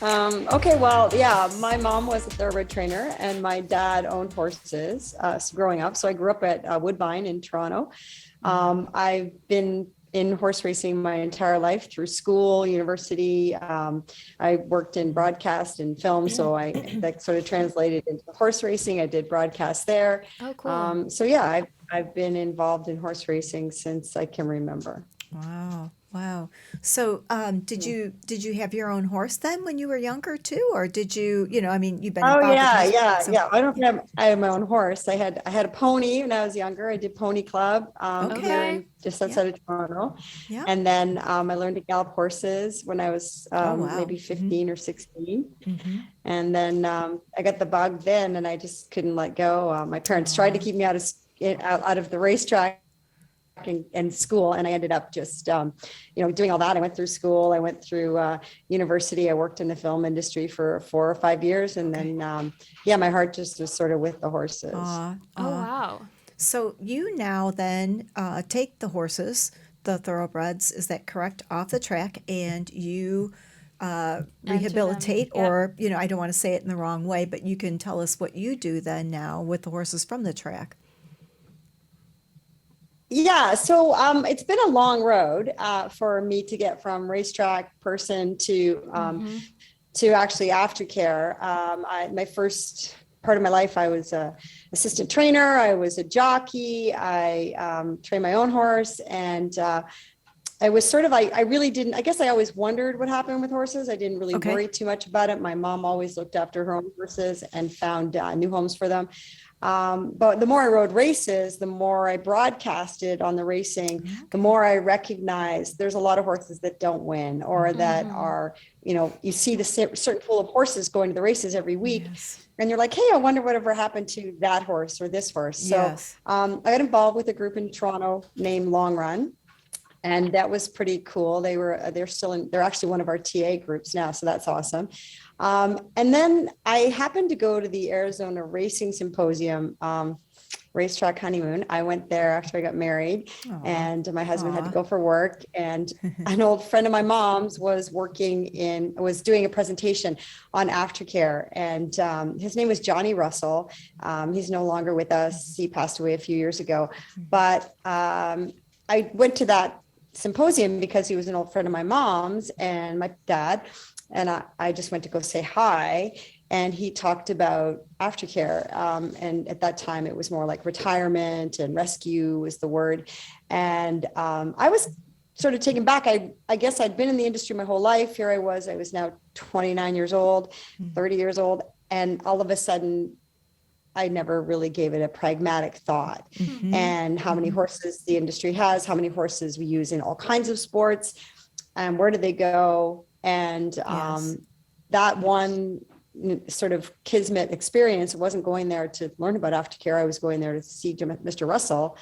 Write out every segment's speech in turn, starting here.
Okay, well, yeah, my mom was a thoroughbred trainer and my dad owned horses growing up. So I grew up at Woodbine in Toronto. I've been in horse racing my entire life through school, university. I worked in broadcast and film, so that sort of translated into horse racing. I did broadcast there. Oh, cool. So yeah, I've been involved in horse racing since I can remember. Wow. Wow. So, did you have your own horse then when you were younger too, or did you, I mean, you've been Oh involved with yeah, horse, yeah, so yeah. I don't have I had my own horse. I had a pony when I was younger. I did pony club here okay. Okay. in just Yeah. outside of Toronto. Yeah. And then I learned to gallop horses when I was Oh, wow. maybe 15 or 16. Mm-hmm. And then I got the bug then and I just couldn't let go. My parents tried to keep me out of the racetrack and school, and I ended up just doing all that. I went through school, I went through university, I worked in the film industry for 4 or 5 years, and then my heart just was sort of with the horses. Oh, wow. So you now then take the horses, the thoroughbreds, is that correct, off the track, and you rehabilitate, them, yeah. or I don't want to say it in the wrong way, but you can tell us what you do then now with the horses from the track. Yeah, so it's been a long road for me to get from racetrack person to actually aftercare. My first part of my life, I was a assistant trainer. I was a jockey. I trained my own horse, and I was sort of, I really didn't, I guess I always wondered what happened with horses. I didn't really Okay. worry too much about it. My mom always looked after her own horses and found new homes for them. But the more I rode races, the more I broadcasted on the racing, the more I recognized there's a lot of horses that don't win, or that are, you see the certain pool of horses going to the races every week. Yes. And you're like, hey, I wonder whatever happened to that horse or this horse. So Yes. I got involved with a group in Toronto named Long Run. And that was pretty cool. They're actually one of our TA groups now. So that's awesome. And then I happened to go to the Arizona Racing Symposium, racetrack honeymoon. I went there after I got married, and my husband had to go for work. And an old friend of my mom's was doing a presentation on aftercare. And his name was Johnny Russell. He's no longer with us. He passed away a few years ago. But I went to that symposium because he was an old friend of my mom's and my dad. And I just went to go say hi. And he talked about aftercare. And at that time, it was more like retirement and rescue was the word. And I was sort of taken back. I guess I'd been in the industry my whole life. Here I was now 29 years old, 30 years old. And all of a sudden, I never really gave it a pragmatic thought. And how many horses the industry has, how many horses we use in all kinds of sports, and where do they go? And that one sort of kismet experience, I wasn't going there to learn about aftercare. I was going there to see Mr. Russell,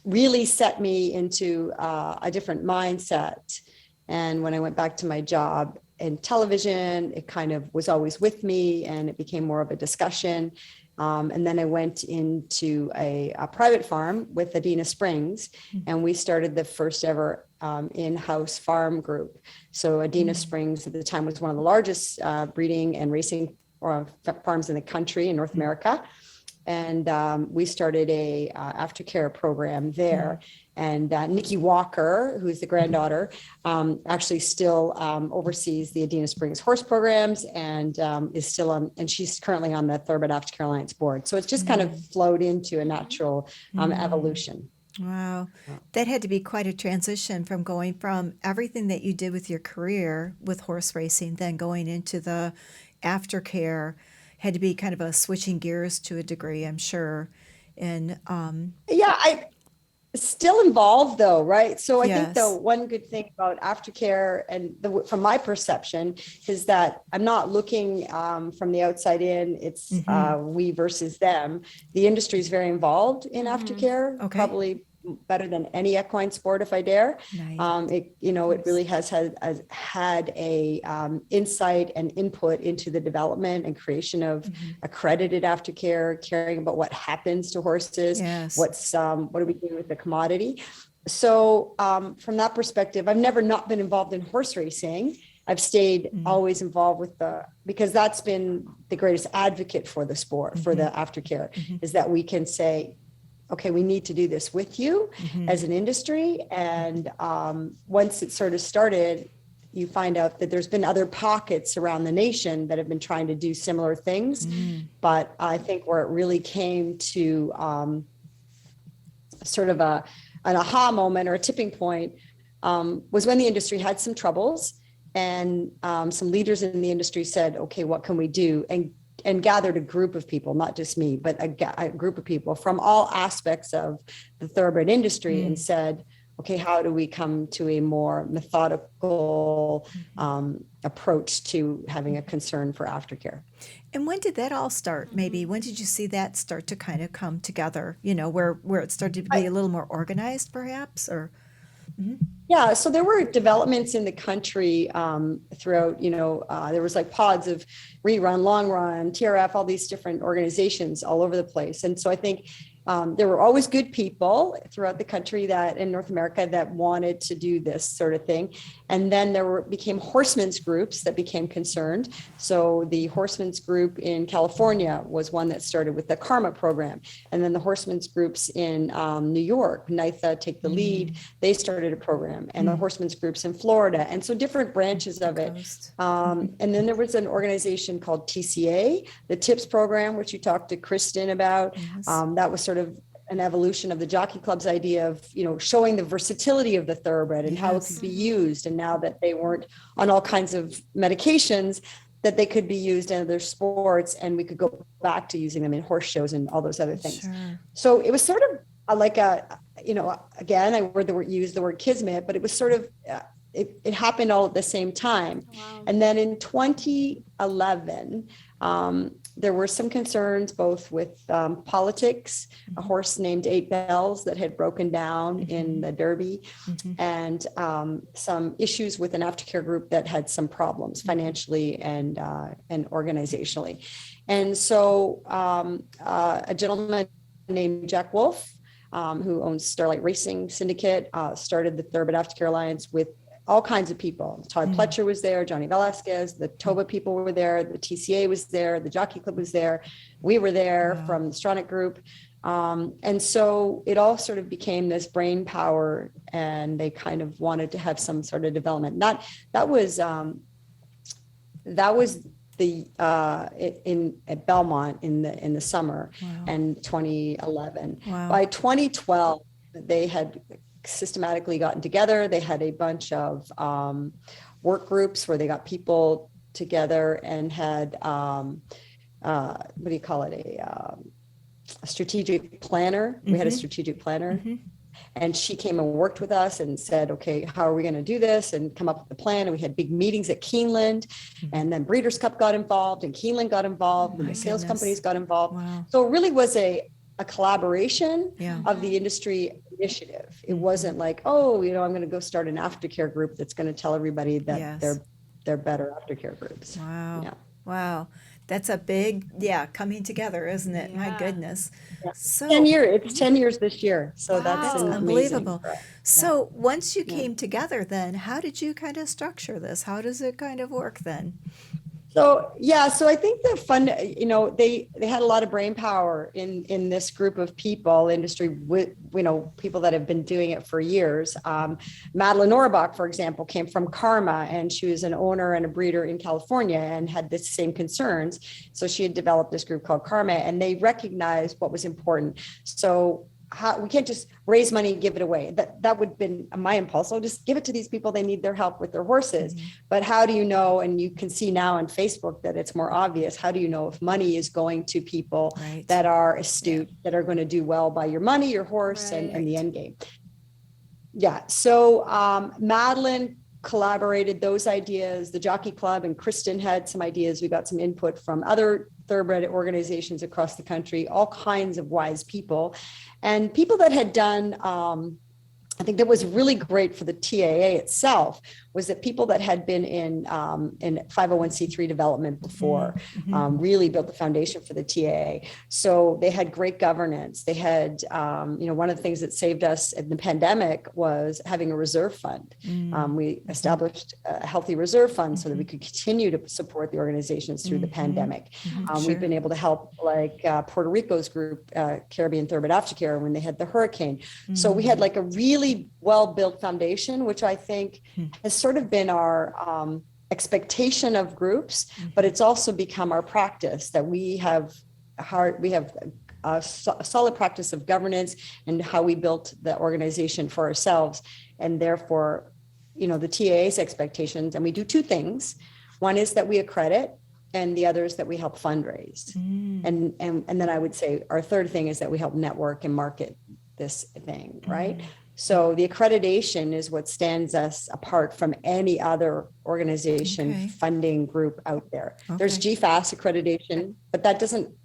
really set me into a different mindset. And when I went back to my job in television, it kind of was always with me, and it became more of a discussion. And then I went into a private farm with Adina Springs, and we started the first ever in-house farm group. So Adina Springs at the time was one of the largest breeding and racing farms in the country in North America. And we started a aftercare program there. And Nikki Walker, who's the granddaughter, actually still oversees the Adina Springs horse programs, and is still on, and she's currently on the Thoroughbred Aftercare Alliance board. So it's just kind of flowed into a natural evolution. Wow. That had to be quite a transition from going from everything that you did with your career with horse racing, then going into the aftercare. Had to be kind of a switching gears to a degree, I'm sure. And Yeah, I still involved though, right? So I think the Yes. one good thing about aftercare, and from my perception, is that I'm not looking from the outside in. It's we versus them. The industry is very involved in aftercare, Okay. probably better than any equine sport, if I dare. Nice. It really has had a insight and input into the development and creation of accredited aftercare, caring about what happens to horses, Yes. what are we doing with the commodity. So from that perspective, I've never not been involved in horse racing. I've stayed always involved with because that's been the greatest advocate for the sport, for the aftercare, is that we can say, okay, we need to do this with you as an industry. And once it sort of started, you find out that there's been other pockets around the nation that have been trying to do similar things. But I think where it really came to sort of an aha moment or a tipping point was when the industry had some troubles, and some leaders in the industry said, okay, what can we do? And gathered a group of people, not just me, but a group of people from all aspects of the thoroughbred industry, and said, okay, how do we come to a more methodical approach to having a concern for aftercare? And when did that all start? Maybe when did you see that start to kind of come together, where it started to be a little more organized perhaps, or? Yeah, so there were developments in the country throughout, there was like pods of Rerun, Long Run, TRF, all these different organizations all over the place. And so I think there were always good people throughout the country that in North America that wanted to do this sort of thing. And then became horsemen's groups that became concerned. So the horsemen's group in California was one that started with the Karma program. And then the horsemen's groups in New York, NYTHA, Take the Lead, they started a program. And the horsemen's groups in Florida. And so different branches of it. And then there was an organization called TCA, the TIPS program, which you talked to Kristen about. That was sort of an evolution of the Jockey Club's idea of, showing the versatility of the thoroughbred and how it could be used. And now that they weren't on all kinds of medications, that they could be used in other sports, and we could go back to using them in horse shows and all those other things. Sure. So it was sort of like again, I use the word kismet, but it was sort of, it happened all at the same time. Wow. And then in 2011, there were some concerns both with politics, a horse named Eight Bells that had broken down in the Derby, and some issues with an aftercare group that had some problems financially and organizationally. And so a gentleman named Jack Wolf, who owns Starlight Racing Syndicate, started the Thoroughbred Aftercare Alliance with all kinds of people. Todd Pletcher was there, Johnny Velasquez, the Toba people were there, the TCA was there, the Jockey Club was there, we were there from the Stronach Group. And so it all sort of became this brain power, and they kind of wanted to have some sort of development. That was the at Belmont in the summer and 2011. By 2012, they had systematically gotten together. They had a bunch of work groups where they got people together and had what do you call it, a strategic planner. We had a strategic planner, and she came and worked with us and said, okay, how are we going to do this, and come up with a plan. And we had big meetings at Keeneland, and then Breeders' Cup got involved, and Keeneland got involved, and the sales companies got involved. So it really was a collaboration of the industry initiative. It wasn't like, I'm going to go start an aftercare group that's going to tell everybody that they're better aftercare groups. Wow. That's a big, coming together, isn't it? My goodness. So 10 years, it's 10 years this year. So that's unbelievable. So once you came together, then how did you kind of structure this? How does it kind of work then? So I think the fun, they had a lot of brain power in this group of people, industry, with, people that have been doing it for years. Madeline Orbach, for example, came from Karma, and she was an owner and a breeder in California and had the same concerns. So she had developed this group called Karma, and they recognized what was important. So we can't just raise money and give it away. That would have been my impulse. So just give it to these people. They need their help with their horses. But how do you know, and you can see now on Facebook that it's more obvious, how do you know if money is going to people that are astute, that are going to do well by your money, your horse, and the end game? So Madeline collaborated those ideas. The Jockey Club and Kristen had some ideas. We got some input from other thoroughbred organizations across the country, all kinds of wise people, and people that had done, I think that was really great for the TAA itself, was that people that had been in 501c3 development before really built the foundation for the TA. So they had great governance. They had, one of the things that saved us in the pandemic was having a reserve fund. We established a healthy reserve fund so that we could continue to support the organizations through the pandemic. We've been able to help like Puerto Rico's group, Caribbean Thoroughbred Aftercare, when they had the hurricane. So we had like a really well-built foundation, which I think has sort of been our expectation of groups, but it's also become our practice that we have a solid practice of governance and how we built the organization for ourselves. And therefore, the TA's expectations, and we do two things. One is that we accredit, and the other is that we help fundraise. And then I would say our third thing is that we help network and market this thing, right? So the accreditation is what stands us apart from any other organization funding group out there. There's GFAS accreditation, but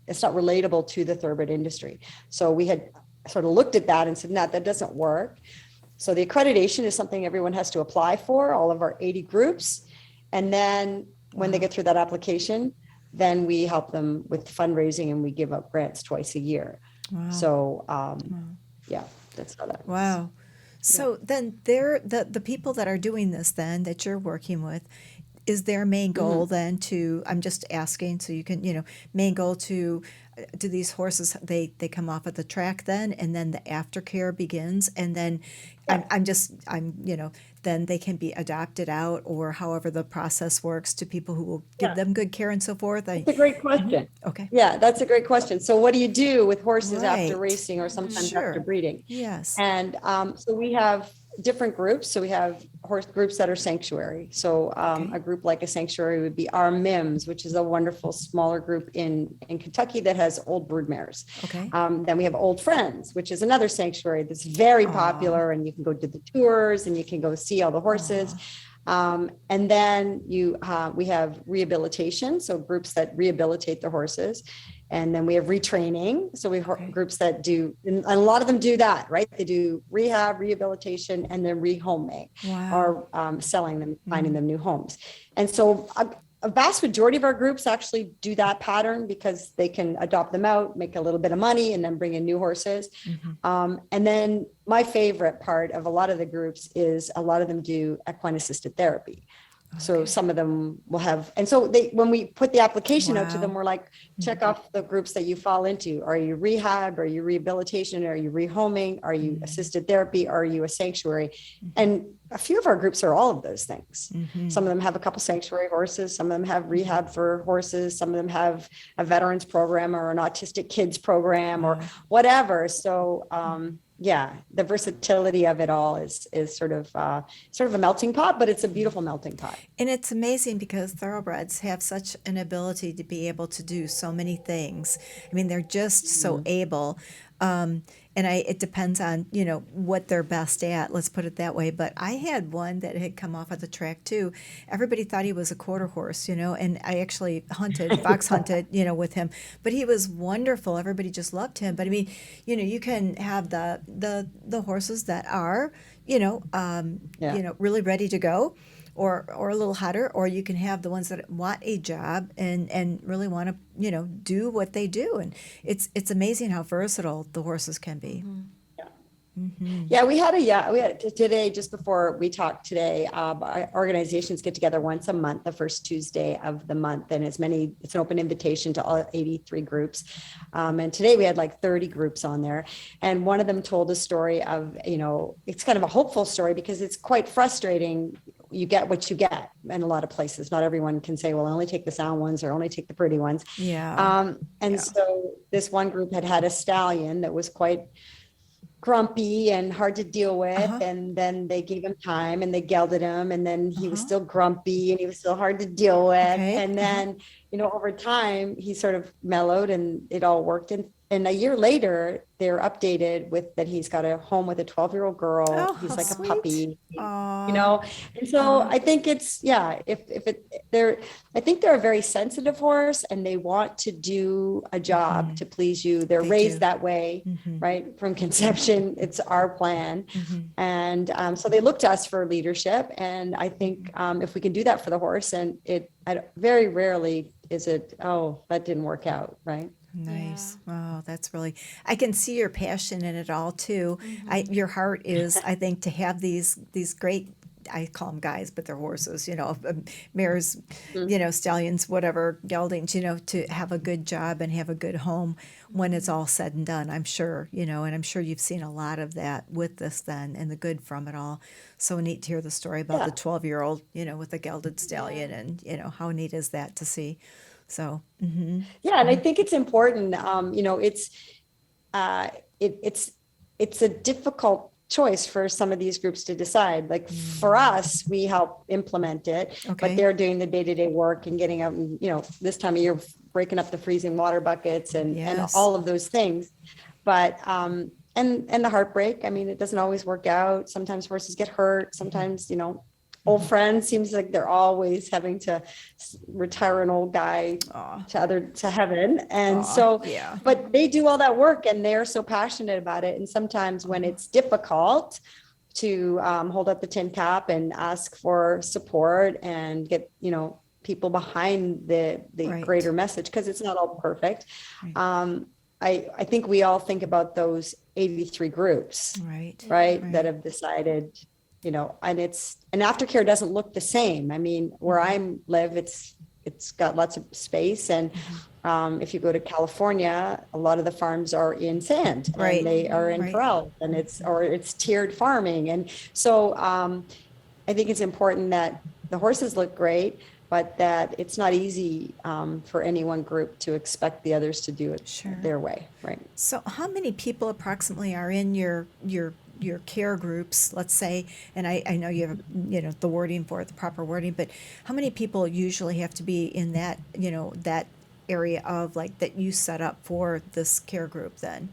it's not relatable to the thoroughbred industry. So we had sort of looked at that and said, no, that doesn't work. So the accreditation is something everyone has to apply for, all of our 80 groups. And then when they get through that application, then we help them with fundraising and we give up grants twice a year. So, yeah, that's how that works. Wow. So then the people that are doing this then that you're working with, is their main goal then to, I'm just asking so you can, main goal to, do these horses, they come off at the track then, and then the aftercare begins, and then then they can be adopted out, or however the process works, to people who will give them good care and so forth? That's a great question. Okay. Yeah, that's a great question. So what do you do with horses after Right. racing or sometimes Sure. after breeding? Yes. And so we have different groups. So we have horse groups that are sanctuary. So a group like a sanctuary would be our MIMS, which is a wonderful smaller group in Kentucky that has old brood mares. Okay. Then we have Old Friends, which is another sanctuary that's very popular, and you can go to the tours and you can go see all the horses. And then we have rehabilitation, so groups that rehabilitate the horses. And then we have retraining. So we have groups that do, and a lot of them do that, right? They do rehab, rehabilitation, and then rehoming, or selling them, finding them new homes. And so a vast majority of our groups actually do that pattern because they can adopt them out, make a little bit of money, and then bring in new horses. And then my favorite part of a lot of the groups is a lot of them do equine assisted therapy. So some of them will have, and so when we put the application out to them, we're like, check off the groups that you fall into. Are you rehab? Are you rehabilitation? Are you rehoming? Are you assisted therapy? Are you a sanctuary? And a few of our groups are all of those things. Some of them have a couple sanctuary horses. Some of them have rehab for horses. Some of them have a veterans program or an autistic kids program or whatever. So, yeah, the versatility of it all is sort of a melting pot, but it's a beautiful melting pot. And it's amazing because thoroughbreds have such an ability to be able to do so many things. I mean, they're just so able. It depends on, what they're best at, let's put it that way. But I had one that had come off at the track too. Everybody thought he was a quarter horse, and I actually fox hunted, with him. But he was wonderful. Everybody just loved him. But I mean, you can have the horses that are, really ready to go, or a little hotter, or you can have the ones that want a job and really want to, do what they do. And it's amazing how versatile the horses can be. Yeah, we had today, just before we talked today, our organizations get together once a month, the first Tuesday of the month, and it's an open invitation to all 83 groups. And today we had like 30 groups on there. And one of them told a story of, it's kind of a hopeful story because it's quite frustrating. You get what you get in a lot of places. Not everyone can say, well, I only take the sound ones or only take the pretty ones. So this one group had a stallion that was quite grumpy and hard to deal with. And then they gave him time and they gelded him. And then he was still grumpy and he was still hard to deal with. And then over time, he sort of mellowed and it all worked. And a year later, they're updated with that he's got a home with a 12-year-old girl. Oh, He's how like sweet. a puppy, Aw. And so I think it's, I think they're a very sensitive horse and they want to do a job to please you. They're They raised do. that way, right? From conception, it's our plan. And so they look to us for leadership. And I think if we can do that for the horse, and very rarely is it, oh, that didn't work out, right? Nice. Oh, that's really, I can see your passion in it all too. Your heart is, I think, to have these great, I call them guys, but they're horses, mares, stallions, whatever, geldings, to have a good job and have a good home when it's all said and done, I'm sure, and I'm sure you've seen a lot of that with this then and the good from it all. So neat to hear the story about the 12-year-old, with the gelded stallion and, how neat is that to see? So, Yeah, and I think it's important. It's a difficult choice for some of these groups to decide. Like for us, we help implement it, Okay. but they're doing the day-to-day work and getting out and, this time of year, breaking up the freezing water buckets and Yes. all of those things. But and the heartbreak, I mean, it doesn't always work out. Sometimes horses get hurt. Sometimes, old friends, seems like they're always having to retire an old guy to heaven. And so, yeah. but they do all that work and they're so passionate about it. And sometimes when it's difficult to hold up the tin cap and ask for support and get, people behind the Right. greater message, because it's not all perfect. Right. I think we all think about those 83 groups, right? That have decided, and aftercare doesn't look the same. I mean, where I live, it's got lots of space. And if you go to California, a lot of the farms are in sand Right. and they are in Right. corral and it's tiered farming. And so I think it's important that the horses look great, but that it's not easy for any one group to expect the others to do it their way, right? So how many people approximately are in your care groups, let's say, and I know you have, the wording for it, the proper wording, but how many people usually have to be in that, that area of like that you set up for this care group then?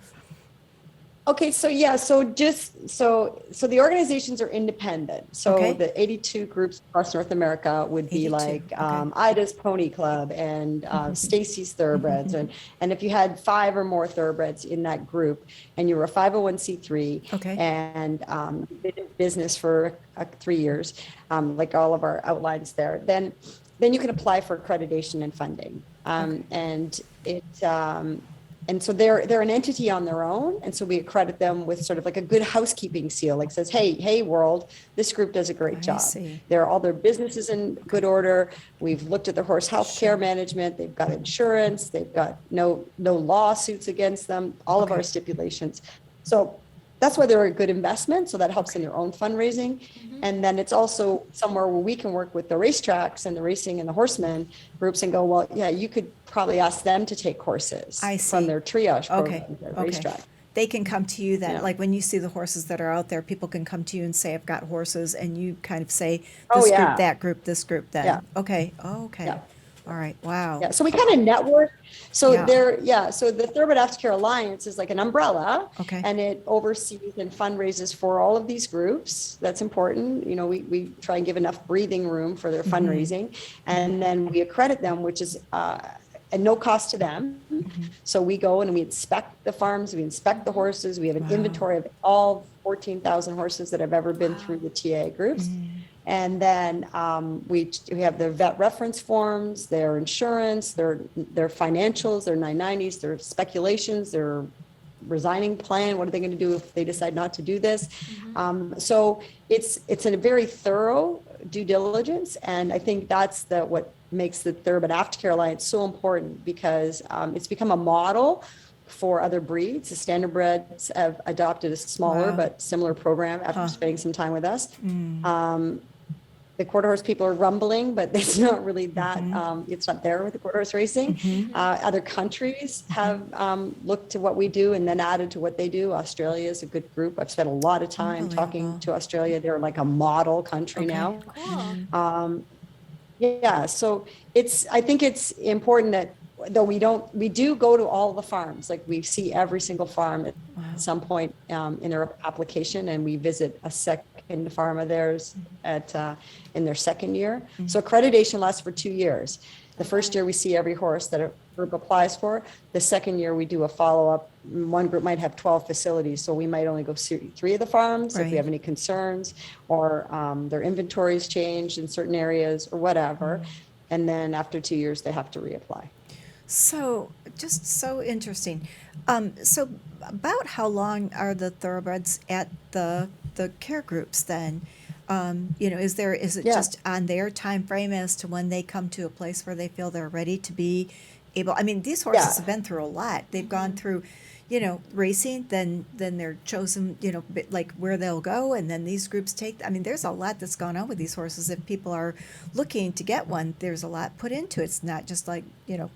Okay, so the organizations are independent. So Okay. the 82 groups across North America would be 82, like okay. Ida's Pony Club and Stacie's Thoroughbreds. And if you had 5 or more Thoroughbreds in that group and you were a 501c3 Okay. and been in business for 3 years, like all of our outlines there, then you can apply for accreditation and funding. And so they're an entity on their own. And so we accredit them with sort of like a good housekeeping seal, like says, hey, world, this group does a great job. See. All their businesses in good order. We've looked at their horse health care management. They've got insurance. They've got no lawsuits against them, all of our stipulations. So that's why they're a good investment. So that helps in their own fundraising. And then it's also somewhere where we can work with the racetracks and the racing and the horsemen groups and go, well, yeah, you could probably ask them to take horses from their triage program, their racetrack. They can come to you then, Yeah. like when you see the horses that are out there, people can come to you and say, I've got horses, and you kind of say, Oh, this yeah. group, that group, this group, then. Yeah. Okay. Oh, okay. Yeah. All right. Wow. Yeah, so we kind of network. So Yeah. so the Thoroughbred Aftercare Alliance is like an umbrella, Okay. and it oversees and fundraises for all of these groups. That's important. We try and give enough breathing room for their fundraising, and then we accredit them, which is at no cost to them. So we go and we inspect the farms, we inspect the horses. We have an inventory of all 14,000 horses that have ever been through the TA groups. And then we have their vet reference forms, their insurance, their financials, their 990s, their speculations, their resigning plan. What are they going to do if they decide not to do this? So it's a very thorough due diligence, and I think that's what makes the Thoroughbred Aftercare Alliance so important, because it's become a model for other breeds. The Standardbreds have adopted a smaller but similar program after spending some time with us. The quarter horse people are rumbling, but it's not really that, it's not there with the quarter horse racing. Other countries have looked to what we do and then added to what they do. Australia is a good group. I've spent a lot of time talking to Australia. They're like a model country now. Cool. Yeah, so I think it's important that though we do go to all the farms, like we see every single farm at Wow. some point in their application, and we visit a second farm of theirs in their second year. So accreditation lasts for 2 years. The first year we see every horse that a group applies for. The second year we do a follow-up. One group might have 12 facilities, so we might only go see 3 of the farms if we Right. have any concerns, or their inventories changed in certain areas or whatever. And then after 2 years, they have to reapply. So, just so interesting. So, about how long are the thoroughbreds at the care groups then? Is it Yeah. just on their time frame as to when they come to a place where they feel they're ready to be able? I mean, these horses Yeah. have been through a lot. They've gone through, racing, then they're chosen, like where they'll go, and then these groups take. I mean, there's a lot that's gone on with these horses. If people are looking to get one, there's a lot put into it. It's not just like,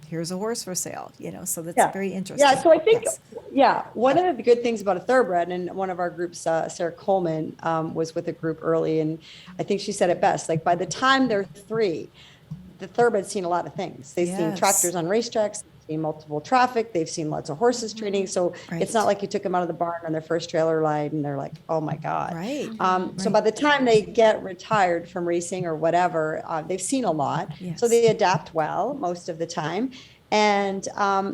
here's a horse for sale, so that's Yeah. very interesting. Yeah, so I think, Yes. one of the good things about a thoroughbred, and one of our groups, Sarah Coleman, was with a group early, and I think she said it best, like by the time they're 3, the thoroughbred's seen a lot of things. They've seen Yes. tractors on racetracks, they've seen multiple traffic, they've seen lots of horses training. So Right. it's not like you took them out of the barn on their first trailer ride and they're like, oh my God. Right. So Right. by the time they get retired from racing or whatever, they've seen a lot. Yes. So they adapt well most of the time. And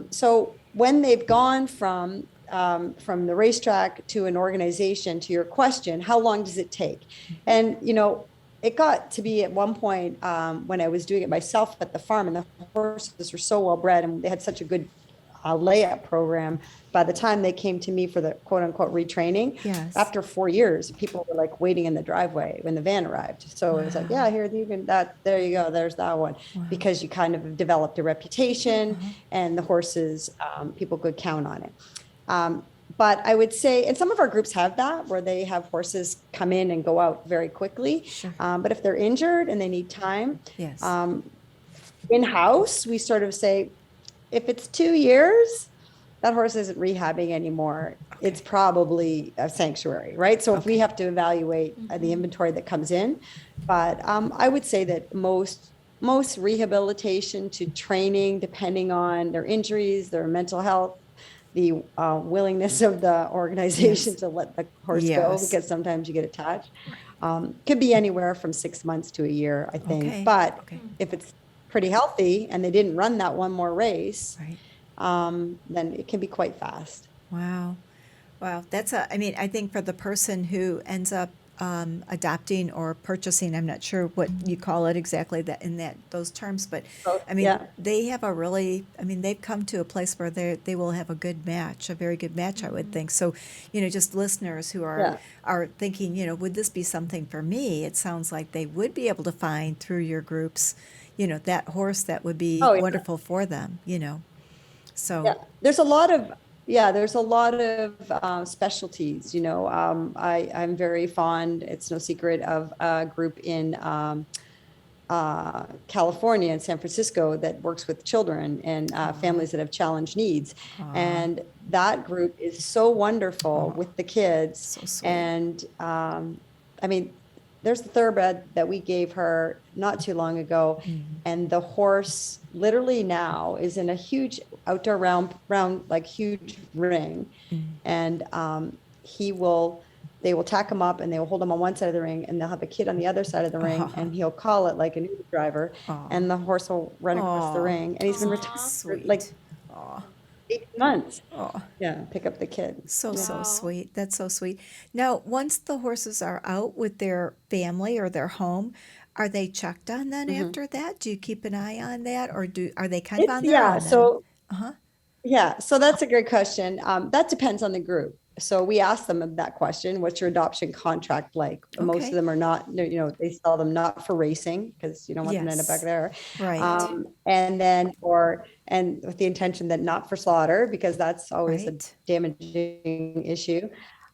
so when they've gone from the racetrack to an organization, to your question, how long does it take? And, it got to be at one point when I was doing it myself at the farm, and the horses were so well bred and they had such a good layup program. By the time they came to me for the quote unquote retraining, Yes. after 4 years, people were like waiting in the driveway when the van arrived. So it was like, yeah, here, there you go, there's that one. Because you kind of developed a reputation, and the horses, people could count on it. But I would say, and some of our groups have that, where they have horses come in and go out very quickly. Sure. But if they're injured and they need time, Yes. in-house, we sort of say, if it's 2 years, that horse isn't rehabbing anymore. It's probably a sanctuary, right? So if we have to evaluate the inventory that comes in, but I would say that most rehabilitation to training, depending on their injuries, their mental health, the willingness of the organization Yes. to let the horse go, Yes. because sometimes you get attached, could be anywhere from 6 months to a year, I think. Okay. But Okay. if it's pretty healthy and they didn't run that one more race, Right. then it can be quite fast. Wow. Wow. I think for the person who ends up adopting or purchasing, I'm not sure what you call it exactly those terms, but Yeah. they have they've come to a place where they will have a good match, a very good match, I would think. So, just listeners who are thinking, would this be something for me? It sounds like they would be able to find through your groups, that horse that would be Oh, yeah. wonderful for them, So, Yeah, there's a lot of specialties. I'm very fond. It's no secret of a group in California and San Francisco that works with children and families that have challenged needs, and that group is so wonderful with the kids. So sweet. And there's the thoroughbred that we gave her not too long ago, and the horse literally now is in a huge outdoor round like huge ring, and they will tack him up and they will hold him on one side of the ring, and they'll have a kid on the other side of the ring, and he'll call it like an Uber driver, and the horse will run across the ring, and he's been retired for Sweet. like Aw. 8 months. Aw. Yeah, pick up the kid. So Wow. sweet. That's so sweet. Now, once the horses are out with their family or their home, are they checked on then after that? Do you keep an eye on that, or are they kind of on their own then? So Uh-huh. yeah, so that's a great question. That depends on the group. So we ask them that question: what's your adoption contract like? Most Okay. of them are not, they sell them not for racing, because you don't want them to end up Yes. back there. Right. And then, and with the intention that not for slaughter, because that's always a Right. damaging issue.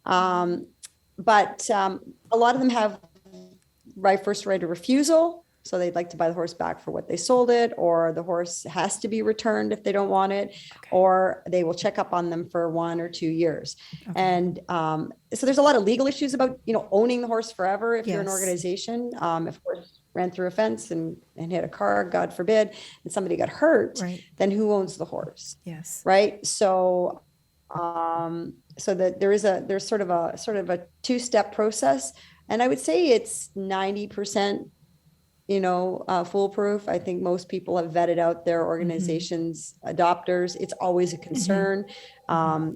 But a lot of them have first right of refusal. So they'd like to buy the horse back for what they sold it, or the horse has to be returned if they don't want it, or they will check up on them for 1 or 2 years. And so there's a lot of legal issues about, owning the horse forever if you're an Yes. organization. If ran through a fence and hit a car, God forbid, and somebody got hurt, Right. then who owns the horse? Yes. Right. So, so that there's sort of a two-step process. And I would say it's 90%, foolproof. I think most people have vetted out their organization's adopters. It's always a concern.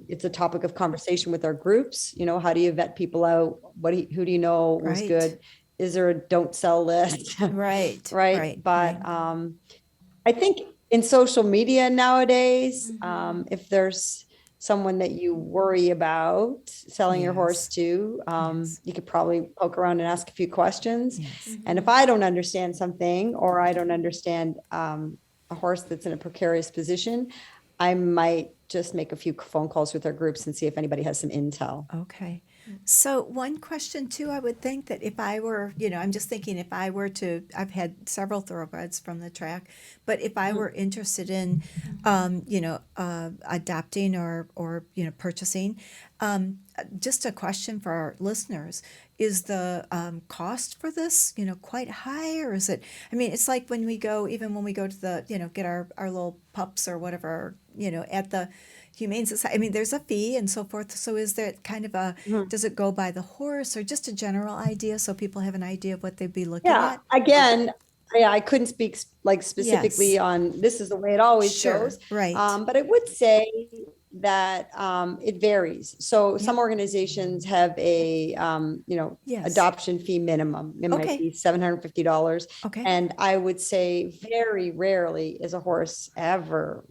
It's a topic of conversation with our groups. How do you vet people out? Who do you know was Right. good? Is there a don't sell list? Right. Right. Right. But right. I think in social media nowadays, if there's someone that you worry about selling your horse Yes. to, Yes. you could probably poke around and ask a few questions. Yes. And if I don't understand something, or I don't understand a horse that's in a precarious position, I might just make a few phone calls with our groups and see if anybody has some intel. Okay. So one question too, I would think that if I were, I'm just thinking if I were to, I've had several thoroughbreds from the track, but if I were interested in, adopting or purchasing, just a question for our listeners, is the cost for this, quite high, or is it, I mean, it's like even when we go to the, get our little pups or whatever, at the Humane Society, I mean, there's a fee and so forth. So is there kind of does it go by the horse, or just a general idea so people have an idea of what they'd be looking Yeah. at? Again, I couldn't speak like specifically Yes. on this is the way it always Sure. goes. Right. But I would say that it varies. So some organizations have a Yes. adoption fee minimum. It Okay. might be $750. Okay. And I would say very rarely is a horse ever.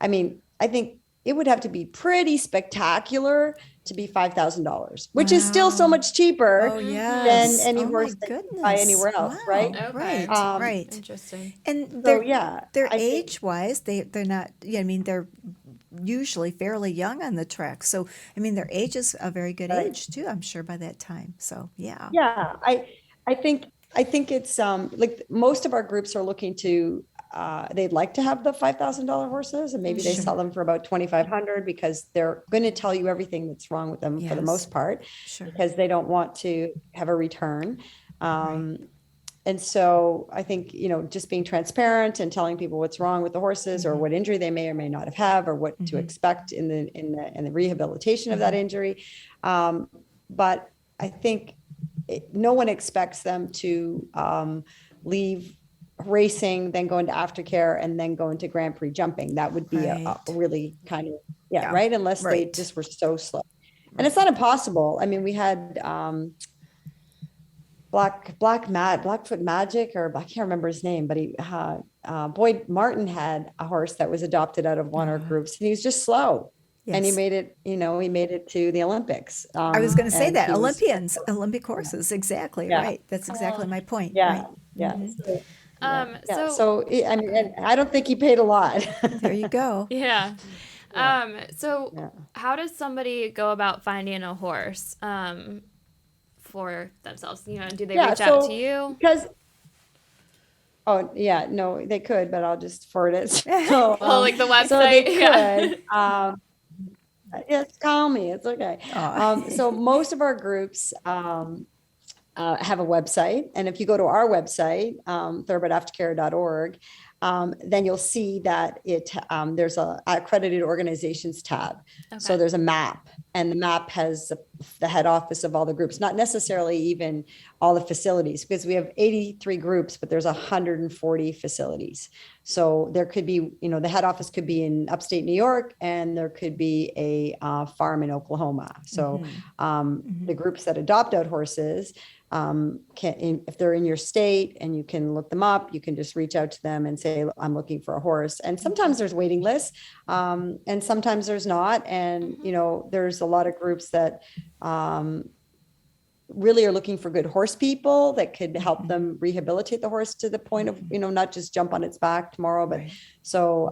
I mean, I think it would have to be pretty spectacular to be $5,000, which is still so Wow. much cheaper Oh, than yes. any Oh, my horse that you goodness. buy anywhere else, Wow. right? Okay. Right. Right. Interesting. And So they're yeah, they're I think- age-wise, they're not, I mean, they're usually fairly young on the track. So, I mean, their age is a very good Right. age too, I'm sure, by that time. So, yeah. Yeah, I think it's like most of our groups are looking to they'd like to have the $5,000 horses, and maybe they Sure. sell them for about 2,500 because they're going to tell you everything that's wrong with them for the Yes. most part, Sure. because they don't want to have a return. And so I think, just being transparent and telling people what's wrong with the horses, or what injury they may or may not have, or what to expect in the rehabilitation of that injury. But I think no one expects them to leave racing, then go into aftercare, and then go into Grand Prix jumping. That would be a Right. really kind of, Yeah. right? Unless they Right. just were so slow. And it's not impossible. I mean, we had Blackfoot Magic, or I can't remember his name, but he Boyd Martin had a horse that was adopted out of one of our groups, and he was just slow. And he Yes. made it, he made it to the Olympics. I was going to say and that he was- Olympians, Olympic horses, exactly, Yeah. right. That's exactly my point. Yeah, Right. yeah. So, yeah. So So I mean, and I don't think he paid a lot. There you go. yeah. So Yeah. how does somebody go about finding a horse for themselves? Do they Yeah, reach out so- to you? Because, oh yeah, no, they could, but I'll just forward it. So, Oh, like the so they website? Yeah. could. Yes, call me. It's okay. Aw. So most of our groups have a website, and if you go to our website, thoroughbredaftercare.org, then you'll see that there's a accredited organizations tab. So Okay. there's a map, and the map has the head office of all the groups, not necessarily even all the facilities, because we have 83 groups, but there's 140 facilities. So there could be, the head office could be in upstate New York, and there could be a farm in Oklahoma. So the groups that adopt out horses, if they're in your state and you can look them up, you can just reach out to them and say, I'm looking for a horse. And sometimes there's waiting lists, and sometimes there's not. And, there's a lot of groups that really are looking for good horse people that could help them rehabilitate the horse to the point of, not just jump on its back tomorrow. But Right. so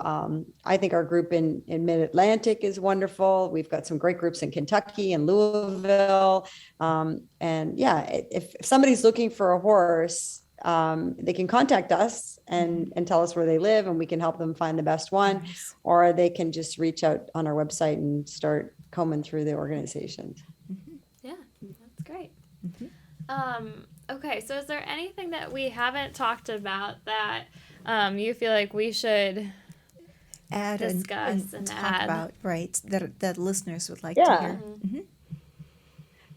I think our group in Mid-Atlantic is wonderful. We've got some great groups in Kentucky and Louisville. And yeah, if somebody's looking for a horse, they can contact us and tell us where they live, and we can help them find the best one. Nice. Or they can just reach out on our website and start combing through the organizations. Yeah, that's great. Okay, so is there anything that we haven't talked about that you feel like we should Add discuss and and talk add? about, right, that listeners would like to Yeah. hear. Mhm.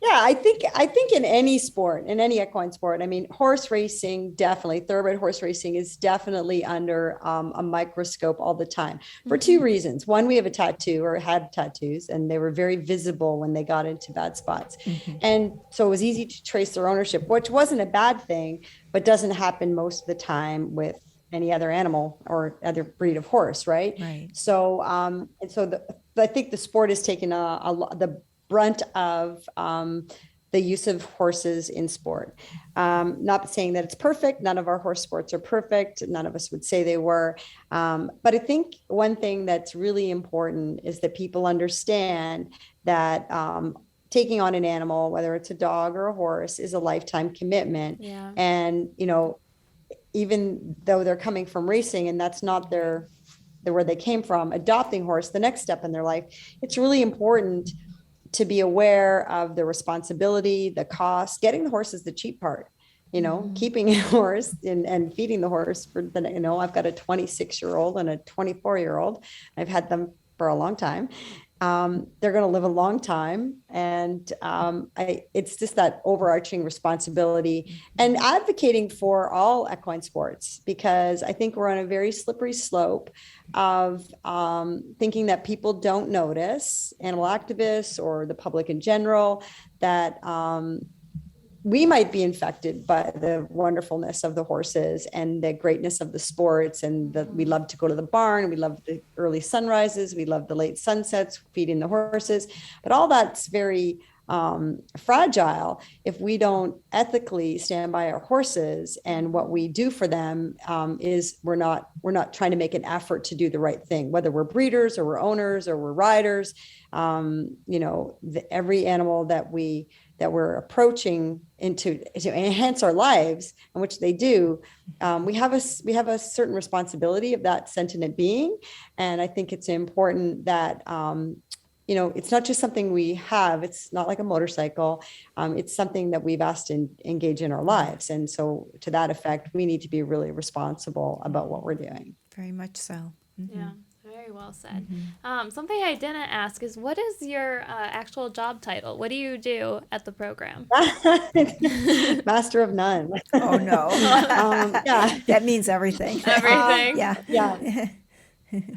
Yeah, I think in any sport, in any equine sport, I mean, horse racing, definitely, thoroughbred horse racing is definitely under a microscope all the time for two reasons. One, we have a tattoo or had tattoos, and they were very visible when they got into bad spots. And so it was easy to trace their ownership, which wasn't a bad thing, but doesn't happen most of the time with any other animal or other breed of horse, right? Right. So, and so I think the sport has taken the brunt of the use of horses in sport. Not saying that it's perfect. None of our horse sports are perfect. None of us would say they were. But I think one thing that's really important is that people understand that taking on an animal, whether it's a dog or a horse, is a lifetime commitment. Yeah. And, even though they're coming from racing and that's not where they came from, adopting horse, the next step in their life, it's really important to be aware of the responsibility, the cost. Getting the horse is the cheap part, keeping a horse and feeding the horse I've got a 26-year-old and a 24-year-old. I've had them for a long time. They're going to live a long time. And it's just that overarching responsibility and advocating for all equine sports, because I think we're on a very slippery slope of thinking that people don't notice, animal activists or the public in general, that we might be infected by the wonderfulness of the horses and the greatness of the sports, and that we love to go to the barn. We love the early sunrises. We love the late sunsets, feeding the horses, but all that's very fragile if we don't ethically stand by our horses. And what we do for them is we're not trying to make an effort to do the right thing, whether we're breeders or we're owners or we're riders. Every animal that we're approaching to enhance our lives, in which they do, we have a certain responsibility of that sentient being. And I think it's important that it's not just something we have. It's not like a motorcycle. It's something that we've asked to engage in our lives. And so to that effect, we need to be really responsible about what we're doing. Very much so. Yeah, very well said. Something I didn't ask is, what is your actual job title? What do you do at the program? Master of none. Oh, no. Yeah. That means everything. Everything. Yeah.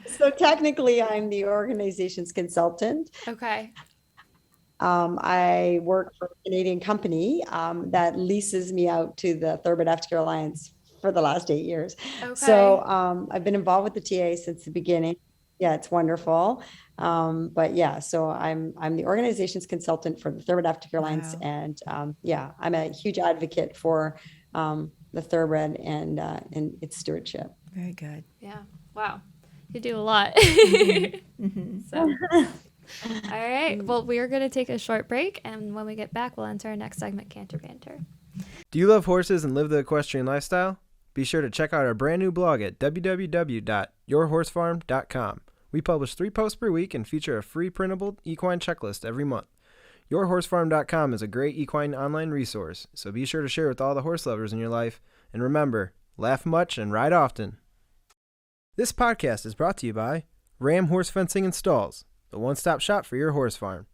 So technically, I'm the organization's consultant. Okay. I work for a Canadian company that leases me out to the Thoroughbred Aftercare Alliance for the last 8 years. Okay. So I've been involved with the TA since the beginning. Yeah, it's wonderful. But yeah, so I'm the organization's consultant for the Thoroughbred Aftercare Alliance, Wow. and I'm a huge advocate for the Thoroughbred and its stewardship. Very good. Yeah. Wow. You do a lot. So, all right. Well, we are going to take a short break, and when we get back, we'll enter our next segment, Canter Banter. Do you love horses and live the equestrian lifestyle? Be sure to check out our brand new blog at www.yourhorsefarm.com. We publish 3 posts per week and feature a free printable equine checklist every month. Yourhorsefarm.com is a great equine online resource, so be sure to share with all the horse lovers in your life. And remember, laugh much and ride often. This podcast is brought to you by Ram Horse Fencing and Stalls, the one-stop shop for your horse farm.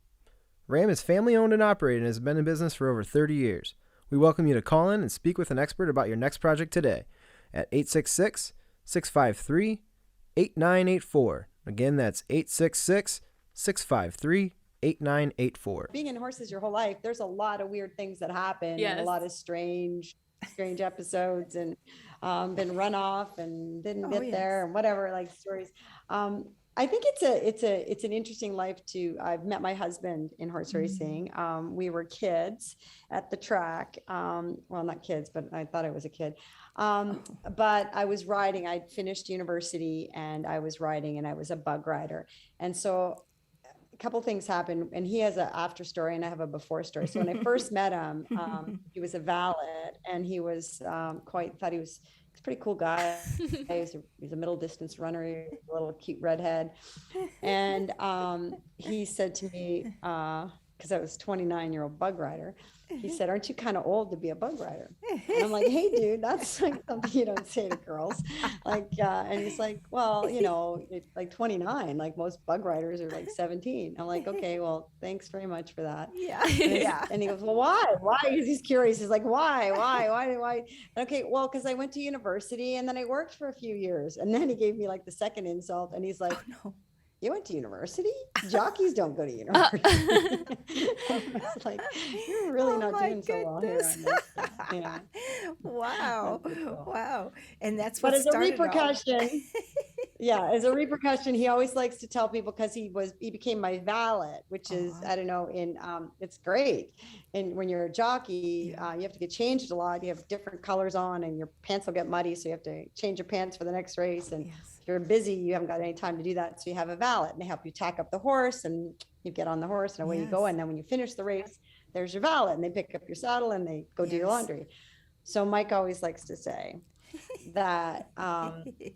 Ram is family-owned and operated and has been in business for over 30 years. We welcome you to call in and speak with an expert about your next project today at 866-653-8984. Again, that's 866-653-8984. Being in horses your whole life, there's a lot of weird things that happen, and Yes. a lot of strange episodes, and been run off and didn't get there, and whatever, like stories. I think it's an interesting life too. I've met my husband in horse racing. We were kids at the track. Well, not kids, but I thought I was a kid. But I was riding. I'd finished university and I was riding, and I was a bug rider. And so a couple things happened, and he has an after story and I have a before story. So when I first met him, he was a valet, and he was he's a pretty cool guy. He's a middle distance runner, a little cute redhead. And he said to me, because I was 29-year-old bug rider. He said, "Aren't you kind of old to be a bug rider?" And I'm like, "Hey, dude, that's like something you don't say to girls." And he's like, "Well, it's like 29, like most bug riders are like 17." I'm like, "Okay, well, thanks very much for that." Yeah. Yeah. And he goes, "Well, why? Why?" He's curious. He's like, "Why? Okay, well, because I went to university and then I worked for a few years." And then he gave me like the second insult, and he's like, Oh, no. "You went to university? Jockeys don't go to university." I was like, "You're really not my doing so well here." goodness. On this. Wow. That's cool. Wow. And that's But what as a started all- repercussion, as a repercussion, he always likes to tell people, because he became my valet, which is, Aw. I don't know, it's great. And when you're a jockey, you have to get changed a lot. You have different colors on, and your pants will get muddy, so you have to change your pants for the next race. And Yes. if you're busy, you haven't got any time to do that, so you have a valet, and they help you tack up the horse, and you get on the horse, and away you go. Yes. And then when you finish the race, there's your valet, and they pick up your saddle and they go do your Yes. laundry. So Mike always likes to say that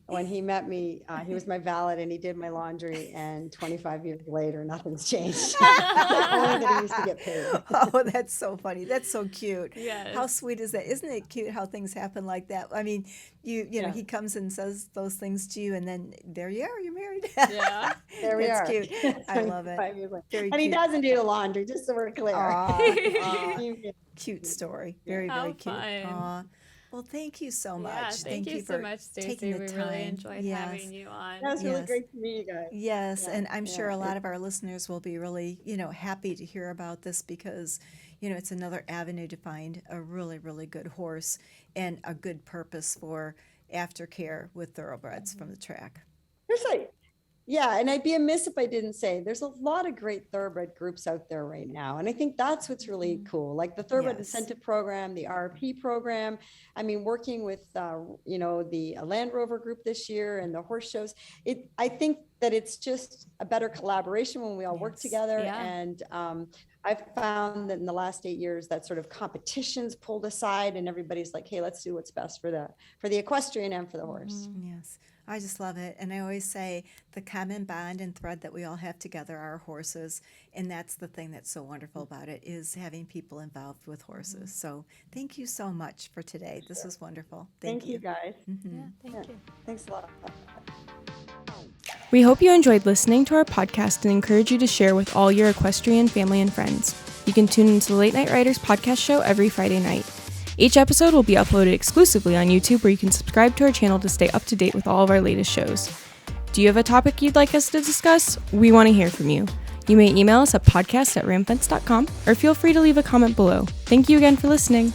when he met me, he was my valet and he did my laundry, and 25 years later, nothing's changed. Only that he used to get paid. Oh, that's so funny. That's so cute. Yes. How sweet is that? Isn't it cute how things happen like that? I mean, you know, Yeah. he comes and says those things to you, and then there you are, you're married. Yeah. There we That's are. cute. I love it. 25 years later. Very And he cute. doesn't do the laundry, just so we're clear. Aw, He- cute story. Very, How very cute. fun. Aw. Well, thank you so much. Yeah, thank you so for much, taking Stacie. the We time. really enjoyed Yes. having you on. That was really Yes. great to meet you guys. Yes, Yeah, and I'm sure a yeah. lot of our listeners will be really, happy to hear about this because, it's another avenue to find a really, really good horse and a good purpose for aftercare with thoroughbreds from the track. There's and I'd be amiss if I didn't say there's a lot of great thoroughbred groups out there right now. And I think that's what's really cool. Like the Thoroughbred Yes. Incentive Program, the RP program. I mean, working with, the Land Rover group this year and the horse shows. I think that it's just a better collaboration when we all work Yes. together. Yeah. And I've found that in the last 8 years, that sort of competition's pulled aside, and everybody's like, "Hey, let's do what's best for the equestrian and for the horse." Yes, I just love it. And I always say the common bond and thread that we all have together are horses. And that's the thing that's so wonderful about it is having people involved with horses. So thank you so much for today. This was wonderful. Thank you, guys. Yeah, thank you. Thanks a lot. We hope you enjoyed listening to our podcast and encourage you to share with all your equestrian family and friends. You can tune into the Late Night Riders podcast show every Friday night. Each episode will be uploaded exclusively on YouTube, where you can subscribe to our channel to stay up to date with all of our latest shows. Do you have a topic you'd like us to discuss? We want to hear from you. You may email us at podcast@ramfence.com or feel free to leave a comment below. Thank you again for listening.